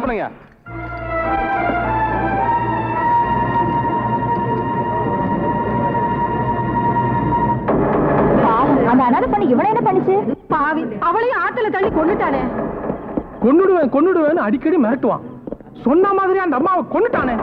பண்ணுங்க. அந்த அனாதை பண்ணி இவனை என்ன பண்ணிச்சு? பாவி, அவளையும் ஆத்துல தள்ளி கொண்டுட்டானே. கொன்னுடுவேன்னு அடிக்கடி மிரட்டுவான். சொன்ன மாதிரி அந்த அம்மாவை கொன்னுட்டானே.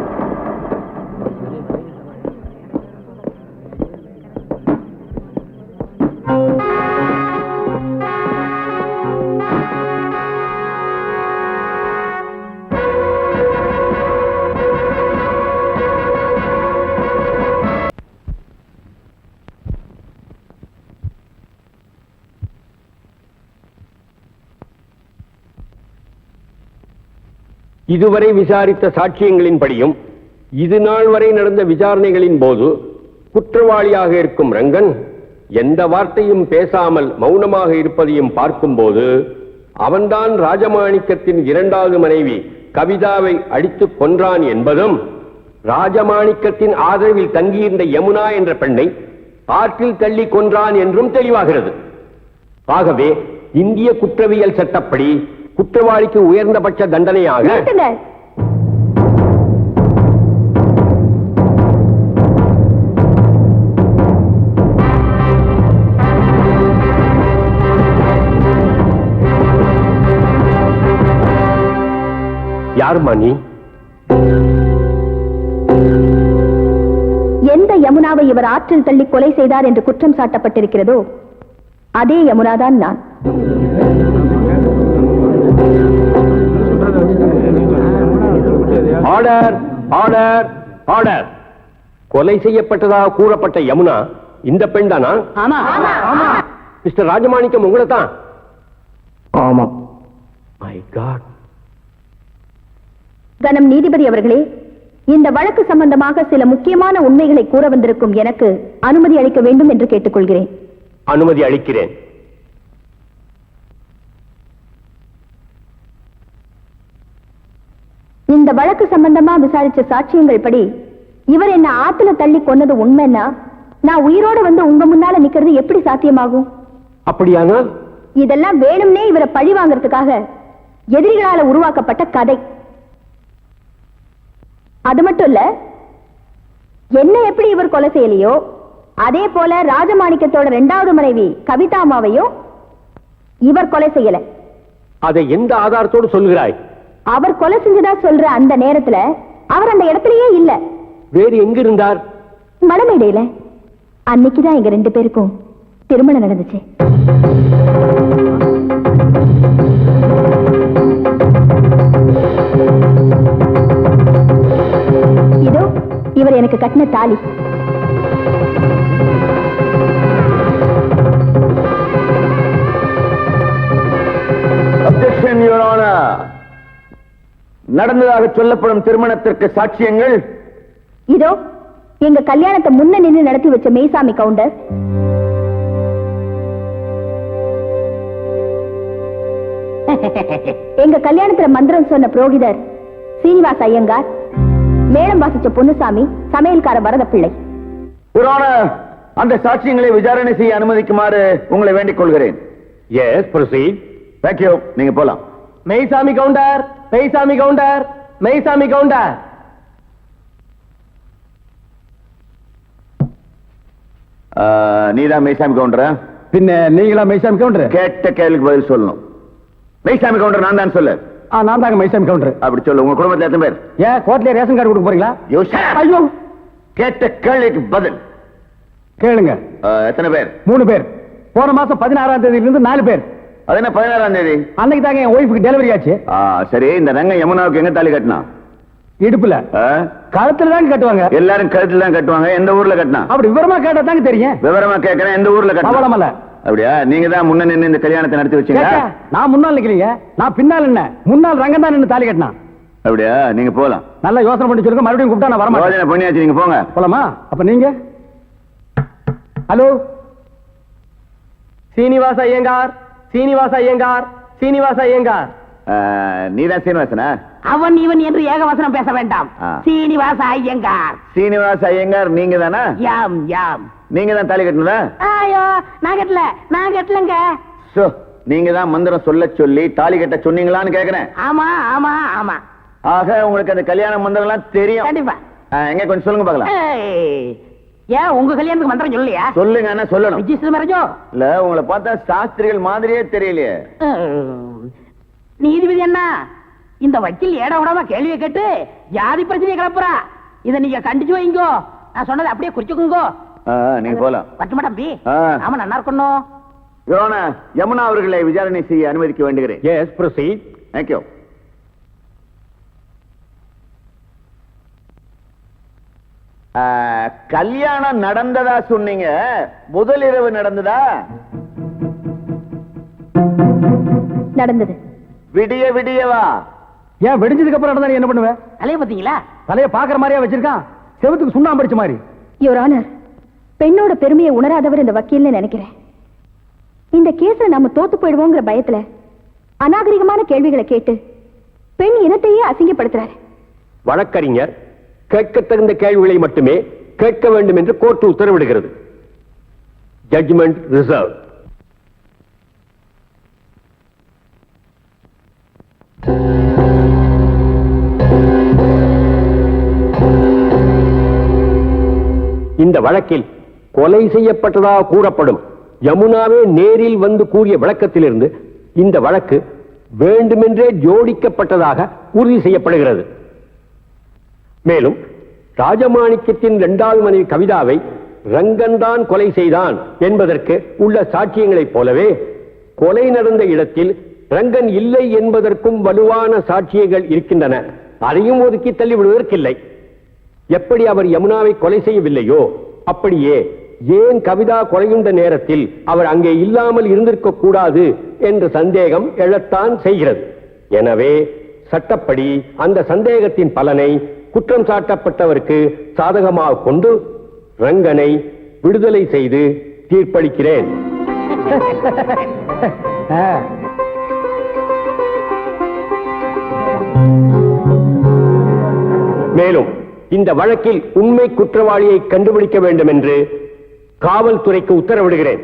இதுவரை விசாரித்த சாட்சியங்களின்படியும் இது நாள் வரை நடந்த விசாரணைகளின் போது குற்றவாளியாக இருக்கும் ரங்கன் எந்த வார்த்தையும் பேசாமல் மௌனமாக இருப்பதையும் பார்க்கும்போது அவன்தான் ராஜமாணிக்கத்தின் இரண்டாவது மனைவி கவிதாவை அடித்துக் கொன்றான் என்பதும் ராஜமாணிக்கத்தின் ஆதரவில் தங்கியிருந்த யமுனா என்ற பெண்ணை ஆற்றில் தள்ளி கொன்றான் என்றும் தெளிவாகிறது. ஆகவே இந்திய குற்றவியல் சட்டப்படி குற்றவாளிக்கு உயர்ந்தபட்ச தண்டனையாக யார் மணி? எந்த யமுனாவை இவர் ஆற்றில் தள்ளி கொலை செய்தார் என்று குற்றம் சாட்டப்பட்டிருக்கிறதோ அதே யமுனாதான் நான். Order, order, order. கொலை செய்யப்பட்டதாக கூறப்பட்ட யமுனா இந்த பெண் தானா? மிஸ்டர் ராஜமாணிக்கம் உங்களை தான்? ஆமா. My God. கனம் நீதிபதி அவர்களே, இந்த வழக்கு சம்பந்தமாக சில முக்கியமான உண்மைகளை கூற வந்திருக்கும் எனக்கு அனுமதி அளிக்க வேண்டும் என்று கேட்டுக்கொள்கிறேன். அனுமதி அளிக்கிறேன். இந்த வழக்கு சம்பந்தமா விசாரிச்ச சாட்சியங்கள் படி இவர் என்ன ஆத்துல தள்ளி கொன்னது உண்மைன்னா நான் உயிரோடு வந்து உங்க முன்னால நிக்கிறது எப்படி சாத்தியமாகும்? அப்படியானால் இதெல்லாம் வேணும்னே இவரை பழி வாங்கறதுக்காக எதிரிகளால உருவாக்கப்பட்ட கதை. அது மட்டும் இல்ல, என்ன எப்படி இவர் கொலை செய்யலையோ அதே போல ராஜமாணிக்கத்தோட இரண்டாவது மனைவி கவிதாமாவையும் இவர் கொலை செய்யல. அதை எந்த ஆதாரத்தோடு சொல்கிறாய்? அவர் கொலை செஞ்சதா சொல்ற அந்த நேரத்துல அவர் அந்த இடத்திலேயே இல்ல. வேறு எங்க இருந்தார்? மடமேடையில. அன்னைக்குதான் எங்க ரெண்டு பேருக்கும் திருமணம் நடந்துச்சு. இதோ இவர் எனக்கு கட்டின தாலி. Objection, Your Honor. நடந்ததாக சொல்லப்படும் திருமணத்திற்கு சாட்சியங்கள் இதோ எங்க கல்யாணத்தை முன்ன நின்று நடத்தி வச்ச மெய்சாமி கவுண்டர், எங்க கல்யாணத்துல மந்திரம் சொன்ன புரோகிதர் சீனிவாச ஐயங்கார், மேளம் வாசிச்ச பொன்னுசாமி, சமையல்கார வரதப்பிள்ளை. Your Honor, அந்த சாட்சியங்களை விசாரணை செய்ய அனுமதிக்குமாறு உங்களை வேண்டிக் கொள்கிறேன். Yes, proceed. Thank you. நீங்க போலாம். மெய்சாமி கவுண்டர், மெய்சாமி கவுண்டர், மெய்சாமி கவுண்டர். நீதான் மெய்சாமி கவுண்டரா? பின்ன நீங்களா மெய்சாமி கவுண்டர்? கேட்ட கேள்விக்கு பதில் சொல்லணும். மெய்சாமி கவுண்டர் நான் தான் சொல்லு. நான் தாங்க மைசாமி கவுண்டர். அப்படி சொல்லு. உங்க குடும்பத்துல எத்தனை பேர்? ஏன் கோர்ட்ல ரேஷன் கார்டு கொடுக்க போறீங்களா? ஐயோ, கேட்ட கேள்விக்கு பதில் கேளுங்க. எத்தனை பேர்? 3 பேர். போன மாசம் 16ஆம் தேதியில இருந்து 4 பேர். அது என்ன 16ஆம் தேதி? அன்னைக்கு தாங்க என் ஒய்ஃபுக்கு டெலிவரி ஆச்சு. சரி, இந்த ரங்க யமுனாவுக்கு எங்க தாலி கட்டினா? இடுப்புல. கழுத்துல தாங்க கட்டுவாங்க. எல்லாரும் கழுத்துல தான் கட்டுவாங்க. எந்த ஊர்ல கட்டினா? அப்படி விவரமா கேட்டா தாங்க தெரியும். விவரமா கேட்கறேன். எந்த ஊர்ல கட்டினா? அவளமல்ல. அப்படியா? நீங்க தான் முன்ன நின்னு இந்த கல்யாணத்தை நடத்தி வச்சீங்க. நான் முன்னால் நிக்கிறீங்க, நான் பின்னால் என்ன? முன்னால் ரங்கம் தான் நின்னு தாலி கட்டினா. அப்படியா? நீங்க போலாம். நல்லா யோசனை பண்ணி சொல்லுங்க. மறுபடியும் கூப்பிட்டா நான் வரமாட்டேன். யோசனை பண்ணியாச்சு, நீங்க போங்க. போலாமா? அப்ப நீங்க ஹலோ சீனிவாச ஐயங்கார், சீனிவாச ஐயங்கார், சீனிவாச ஐயங்கார். நீதான் சீனிவாசனா? அவன் இவன் என்று ஏகவசனம் பேச வேண்டாம். சீனிவாச ஐயங்கார். சீனிவாச ஐயங்கார் நீங்க தானா? யாம் யாம். நீங்க தான் தாலி கட்டினதா? ஐயோ, நான் கட்டலங்க. நீங்க தான் மந்திரம் சொல்ல சொல்லி தாலி கட்ட சொன்னீங்களான்னு கேக்குறேன். ஆமா ஆமா ஆமா. ஆக உங்களுக்கு அந்த கல்யாண மந்திரம் எல்லாம் தெரியும். கண்டிப்பா. எங்க கொஞ்சம் சொல்லுங்க பார்க்கலாம். ஏன் உங்க கல்யாணத்துக்கு மந்திரம் சொல்லலையா? சொல்லுங்க, என்ன சொல்லணும்? ரிஜிஸ்டர் மேரேஜோ? இல்ல, உங்களை பார்த்தா சாஸ்திரிகள் மாதிரியே தெரியலையே. நீதிபதி என்ன இந்த வக்கீல் ஏட விடாம கேள்வியை கேட்டு ஜாதி பிரச்சனையை கிளப்புறா. இதை நீங்க கண்டிச்சு வைங்கோ. நான் சொன்னதை அப்படியே குறிச்சுக்குங்கோ. நீங்க போலாம். பட்டுமா தம்பி? ஆமா, நல்லா இருக்கணும். யமுனா அவர்களை விசாரணை செய்ய அனுமதிக்க வேண்டுகிறேன். Yes, proceed. தேங்க்யூ. கல்யாணம் நடந்ததா சொன்னீங்க, முதல் இரவு நடந்ததா? நடந்தது. விடிய விடியவா? ஏன் வெடிஞ்சதுக்கு அப்புறம் நடந்தா நீ என்ன பண்ணுவ? தலைய பாத்தீங்களா? தலைய பாக்குற மாதிரியா வச்சிருக்கான், செவத்துக்கு சுண்ணாம்பு அடிச்ச மாதிரி. யுவர் ஆனர், பெண்ணோட பெருமையை உணராதவர் இந்த வக்கீல்னு நினைக்கிறேன். இந்த கேஸ்ல நாம தோத்து போயிடுவோங்கிற பயத்துல அநாகரிகமான கேள்விகளை கேட்டு பெண் இனத்தையே அசிங்கப்படுத்துறாரு. வழக்கறிஞர் கேட்கத் தகுந்த கேள்விகளை மட்டுமே கேட்க வேண்டும் என்று கோர்ட் உத்தரவிடுகிறது. Judgement reserve. இந்த வழக்கில் கொலை செய்யப்பட்டதாக கூறப்படும் யமுனாவே நேரில் வந்து கூறிய விளக்கத்திலிருந்து இந்த வழக்கு வேண்டுமென்றே ஜோடிக்கப்பட்டதாக உறுதி செய்யப்படுகிறது. மேலும் ராஜமாணிக்கத்தின் 2வது மனைவி கவிதாவை ரங்கன் தான் கொலை செய்தான் என்பதற்கு உள்ள சாட்சியங்களைப் போலவே கொலை நடந்த இடத்தில் ரங்கன் இல்லை என்பதற்கும் வலுவான சாட்சியங்கள் இருக்கின்றன. அதையும் ஒதுக்கி தள்ளிவிடுவதற்கில்லை. எப்படி அவர் யமுனாவை கொலை செய்யவில்லையோ அப்படியே ஏன் கவிதா கொலையுண்ட நேரத்தில் அவர் அங்கே இல்லாமல் இருந்திருக்க கூடாது என்ற சந்தேகம் எழத்தான் செய்கிறது. எனவே சட்டப்படி அந்த சந்தேகத்தின் பலனை குற்றம் சாட்டப்பட்டவருக்கு சாதகமாக கொண்டு ரங்கனை விடுதலை செய்து தீர்ப்பளிக்கிறேன். மேலும் இந்த வழக்கில் உண்மை குற்றவாளியை கண்டுபிடிக்க வேண்டும் என்று காவல்துறைக்கு உத்தரவிடுகிறேன்.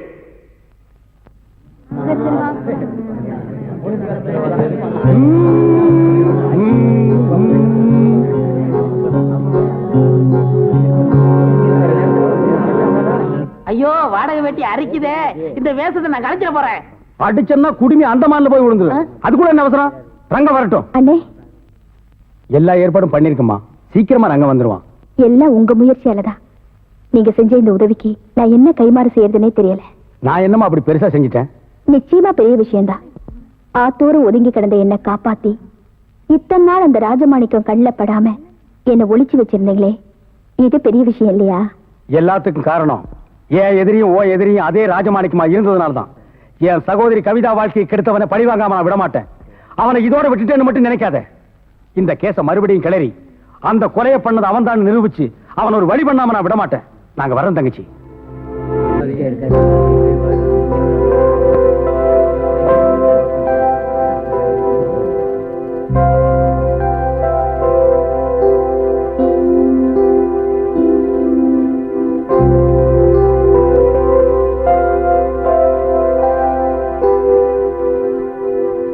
ஐயோ, வாடகை வெட்டி அரிக்குதே. இந்த வேஷத்தை நான் கலைச்சிட போறேன். அடிச்சன்னா குடுமி அந்தமான்ல போய் விழுந்துரு. அது கூட என்ன அவசரம்? ரங்க வரட்டும். அண்ணே, எல்லா ஏற்பாடும் பண்ணிருக்கமா, சீக்கிரமா ரங்க வந்துருவான். எல்லாம் உங்க முயற்சியாலதான். நீங்க செஞ்ச இந்த உதவிக்கு நான் என்ன கைமாறு செய்யறதுனே தெரியல. நான் என்னமா அப்படி பெருசா செஞ்சிட்டேன்? நிச்சயமா பெரிய விஷயம்தான். ஆத்தோறு ஒதுங்கி கிடந்த என்ன காப்பாத்தி இத்தனை நாள் அந்த ராஜமாணிக்கம் கண்ணில் படாம என்ன ஒளிச்சு வச்சிருந்தீங்களே, இது பெரிய விஷயம் இல்லையா? எல்லாத்துக்கும் காரணம் என் எதிரியும் ஓ எதிரியும் அதே ராஜமாணிக்கமா இருந்ததுனால்தான். என் சகோதரி கவிதா வாழ்க்கையை கெடுத்தவனை பழிவாங்காம நான் விட மாட்டேன். அவனை இதோட விட்டுட்டேன்னு மட்டும் நினைக்காத. இந்த கேஸ மறுபடியும் கிளறி அந்த கொலையை பண்ணது அவன் தான் நிரூபிச்சு அவன் ஒரு வழி பண்ணாம நான் விட மாட்டேன். நாங்க வரோம் தங்கச்சி.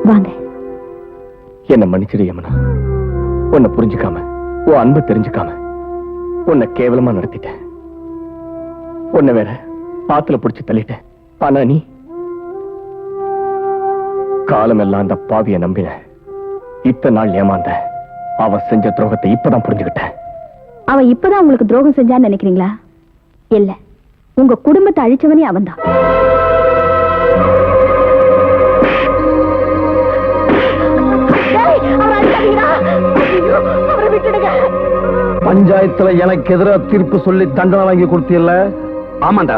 வாங்க. என்ன மன்னிச்சிடு யமுனா. உன்னை புரிஞ்சுக்காம, உன் அன்பு தெரிஞ்சுக்காம உன்னை கேவலமா நடத்திட்டேன். உன்னை வேற பாத்துல புடிச்சு தள்ளிட்டேன். ஆனா நீ காலம் எல்லாம் அந்த பாவிய நம்பின. இத்தனை நாள் ஏமாந்த அவ செஞ்ச துரோகத்தை இப்பதான் புரிஞ்சுக்கிட்டேன். அவன் இப்பதான் உங்களுக்கு துரோகம் செஞ்சான்னு நினைக்கிறீங்களா? இல்ல, உங்க குடும்பத்தை அழிச்சவனே அவன்தான். பஞ்சாயத்துல எனக்கு எதிராக தீர்ப்பு சொல்லி தண்டனை வாங்கி கொடுத்தீல்ல? ஆமாண்டா,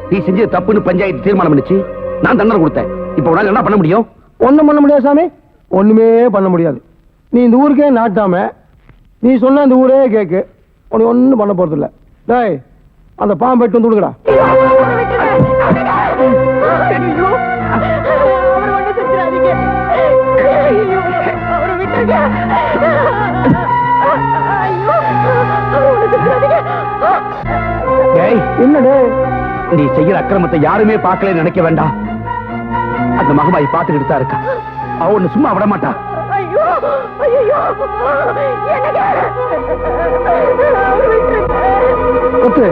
நீ செஞ்ச தப்புன்னு பஞ்சாயத்து தீர்மானம் பண்ணிச்சு. நான் தண்டனை கொடுத்தேன். இப்ப உன்னால என்ன பண்ண முடியும்? ஒண்ணும் பண்ண முடியாது சாமி, ஒண்ணுமே பண்ண முடியாது. நீ இந்த ஊருக்கே நாட்டாம, நீ சொன்ன இந்த ஊரே கேக்கு. உனக்கு ஒண்ணும் பண்ண போறது இல்ல. டேய், அந்த பாம்பு வெட்டு வந்து கொடுக்கடா. என்னடே, நீ செய்யற அக்கிரமத்தை யாருமே பார்க்கல நினைக்க வேண்டாம். அந்த மகமாயி பார்த்துக்கிட்டு தான் இருக்கா. அவ ஒண்ணு சும்மா விட மாட்டா. ஐயோ ஐயோ கொத்து.